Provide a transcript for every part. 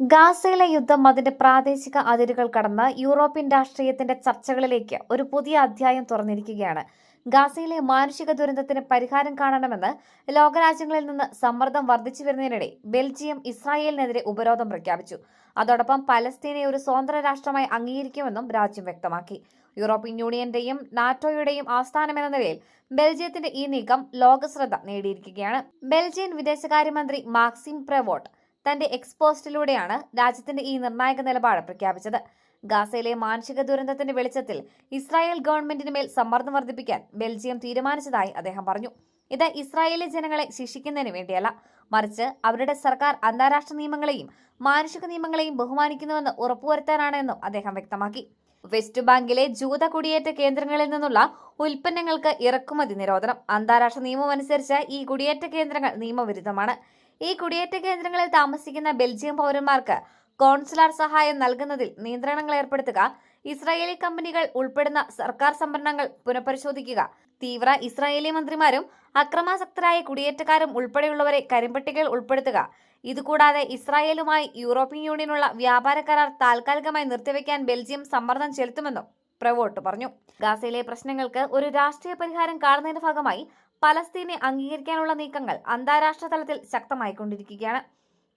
ഗാസയിലെ യുദ്ധം അതിന്റെ പ്രാദേശിക അതിരുകൾ കടന്ന് യൂറോപ്യൻ രാഷ്ട്രീയത്തിന്റെ ചർച്ചകളിലേക്ക് ഒരു പുതിയ അധ്യായം തുറന്നിരിക്കുകയാണ്. ഗാസയിലെ മാനുഷിക ദുരന്തത്തിന് പരിഹാരം കാണണമെന്ന് ലോകരാജ്യങ്ങളിൽ നിന്ന് സമ്മർദ്ദം വർദ്ധിച്ചു വരുന്നതിനിടെ ബെൽജിയം ഇസ്രായേലിനെതിരെ ഉപരോധം പ്രഖ്യാപിച്ചു. അതോടൊപ്പം പലസ്തീനെ ഒരു സ്വതന്ത്ര രാഷ്ട്രമായി അംഗീകരിക്കുമെന്നും രാജ്യം വ്യക്തമാക്കി. യൂറോപ്യൻ യൂണിയന്റെയും നാറ്റോയുടെയും ആസ്ഥാനമെന്ന നിലയിൽ ബെൽജിയത്തിന്റെ ഈ നീക്കം ലോകശ്രദ്ധ നേടിയിരിക്കുകയാണ്. ബെൽജിയൻ വിദേശകാര്യമന്ത്രി മാക്സിം പ്രെവോട്ട് തന്റെ എക്സ്പോസ്റ്റിലൂടെയാണ് രാജ്യത്തിന്റെ ഈ നിർണായക നിലപാട് പ്രഖ്യാപിച്ചത്. ഗാസയിലെ മാനുഷിക ദുരന്തത്തിന്റെ വെളിച്ചത്തിൽ ഇസ്രായേൽ ഗവൺമെന്റിന് മേൽ സമ്മർദ്ദം വർദ്ധിപ്പിക്കാൻ ബെൽജിയം തീരുമാനിച്ചതായി അദ്ദേഹം പറഞ്ഞു. ഇത് ഇസ്രായേലി ജനങ്ങളെ ശിക്ഷിക്കുന്നതിന് വേണ്ടിയല്ല, മറിച്ച് അവരുടെ സർക്കാർ അന്താരാഷ്ട്ര നിയമങ്ങളെയും മാനുഷിക നിയമങ്ങളെയും ബഹുമാനിക്കുന്നുവെന്ന് ഉറപ്പുവരുത്താനാണെന്നും അദ്ദേഹം വ്യക്തമാക്കി. വെസ്റ്റ് ബാങ്കിലെ ജൂത കുടിയേറ്റ കേന്ദ്രങ്ങളിൽ നിന്നുള്ള ഉൽപ്പന്നങ്ങൾക്ക് ഇറക്കുമതി നിരോധനം. അന്താരാഷ്ട്ര നിയമമനുസരിച്ച് ഈ കുടിയേറ്റ കേന്ദ്രങ്ങൾ നിയമവിരുദ്ധമാണ്. ഈ കുടിയേറ്റ കേന്ദ്രങ്ങളിൽ താമസിക്കുന്ന ബെൽജിയം പൗരന്മാർക്ക് കോൺസുലാർ സഹായം നൽകുന്നതിൽ നിയന്ത്രണങ്ങൾ ഏർപ്പെടുത്തുക, ഇസ്രായേലി കമ്പനികൾ ഉൾപ്പെടുന്ന സർക്കാർ സംഭരണങ്ങൾ പുനഃപരിശോധിക്കുക, തീവ്ര ഇസ്രായേലി മന്ത്രിമാരും അക്രമാസക്തരായ കുടിയേറ്റക്കാരും ഉൾപ്പെടെയുള്ളവരെ കരിമ്പട്ടികയിൽ ഉൾപ്പെടുത്തുക. ഇതുകൂടാതെ ഇസ്രായേലുമായി യൂറോപ്യൻ യൂണിയനുള്ള വ്യാപാര കരാർ താൽക്കാലികമായി നിർത്തിവെക്കാൻ ബെൽജിയം സമ്മർദ്ദം ചെലുത്തുമെന്നും പ്രവോട്ട് പറഞ്ഞു. ഗാസയിലെ പ്രശ്നങ്ങൾക്ക് ഒരു രാഷ്ട്രീയ പരിഹാരം കാണുന്നതിന്റെ ഭാഗമായി പലസ്തീനെ അംഗീകരിക്കാനുള്ള നീക്കങ്ങൾ അന്താരാഷ്ട്ര തലത്തിൽ ശക്തമായിക്കൊണ്ടിരിക്കുകയാണ്.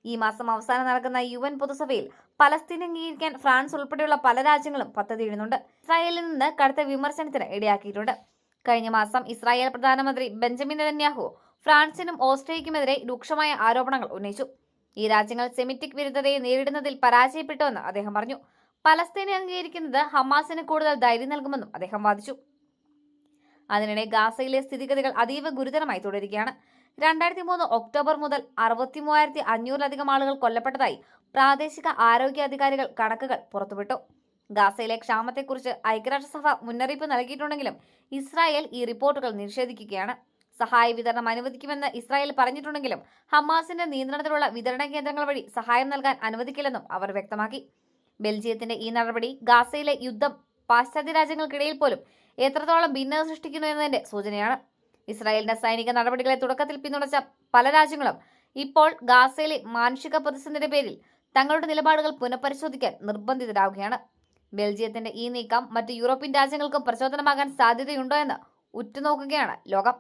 ഈ മാസം അവസാനം നടക്കുന്ന UN പൊതുസഭയിൽ പലസ്തീനെ അംഗീകരിക്കാൻ ഫ്രാൻസ് ഉൾപ്പെടെയുള്ള പല രാജ്യങ്ങളും പദ്ധതിയിടുന്നുണ്ട്. ഇസ്രായേലിൽ നിന്ന് കടുത്ത വിമർശനത്തിന് ഇടയാക്കിയിട്ടുണ്ട്. കഴിഞ്ഞ മാസം ഇസ്രായേൽ പ്രധാനമന്ത്രി ബെഞ്ചമിൻ നെതന്യാഹു ഫ്രാൻസിനും ഓസ്ട്രിയയ്ക്കുമെതിരെ രൂക്ഷമായ ആരോപണങ്ങൾ ഉന്നയിച്ചു. ഈ രാജ്യങ്ങൾ സെമിറ്റിക് വിരുദ്ധതയെ നേരിടുന്നതിൽ പരാജയപ്പെട്ടുവെന്ന് അദ്ദേഹം പറഞ്ഞു. പലസ്തീനെ അംഗീകരിക്കുന്നത് ഹമാസിന് കൂടുതൽ ധൈര്യം നൽകുമെന്നും അദ്ദേഹം വാദിച്ചു. അതിനിടെ ഗാസയിലെ സ്ഥിതിഗതികൾ അതീവ ഗുരുതരമായി തുടരുകയാണ്. 2003 ഒക്ടോബർ മുതൽ 63,500-ലധികം ആളുകൾ കൊല്ലപ്പെട്ടതായി പ്രാദേശിക ആരോഗ്യ അധികാരികൾ കണക്കുകൾ പുറത്തുവിട്ടു. ഗാസയിലെ ക്ഷാമത്തെക്കുറിച്ച് ഐക്യരാഷ്ട്രസഭ മുന്നറിയിപ്പ് നൽകിയിട്ടുണ്ടെങ്കിലും ഇസ്രായേൽ ഈ റിപ്പോർട്ടുകൾ നിഷേധിക്കുകയാണ്. സഹായ വിതരണം അനുവദിക്കുമെന്ന് ഇസ്രായേൽ പറഞ്ഞിട്ടുണ്ടെങ്കിലും ഹമാസിന്റെ നിയന്ത്രണത്തിലുള്ള വിതരണ കേന്ദ്രങ്ങൾ വഴി സഹായം നൽകാൻ അനുവദിക്കില്ലെന്നും അവർ വ്യക്തമാക്കി. ബെൽജിയത്തിന്റെ ഈ നടപടി ഗാസയിലെ യുദ്ധം പാശ്ചാത്യ രാജ്യങ്ങൾക്കിടയിൽ പോലും എത്രത്തോളം ഭിന്നത സൃഷ്ടിക്കുന്നു എന്നതിന്റെ സൂചനയാണ്. ഇസ്രായേലിന്റെ സൈനിക നടപടികളെ തുടക്കത്തിൽ പിന്തുണച്ച പല രാജ്യങ്ങളും ഇപ്പോൾ ഗാസയിലെ മാനുഷിക പ്രതിസന്ധിയുടെ പേരിൽ തങ്ങളുടെ നിലപാടുകൾ പുനഃപരിശോധിക്കാൻ നിർബന്ധിതരാകുകയാണ്. ബെൽജിയത്തിന്റെ ഈ നീക്കം മറ്റ് യൂറോപ്യൻ രാജ്യങ്ങൾക്കും പ്രചോദനമാകാൻ സാധ്യതയുണ്ടോ എന്ന് ഉറ്റുനോക്കുകയാണ് ലോകം.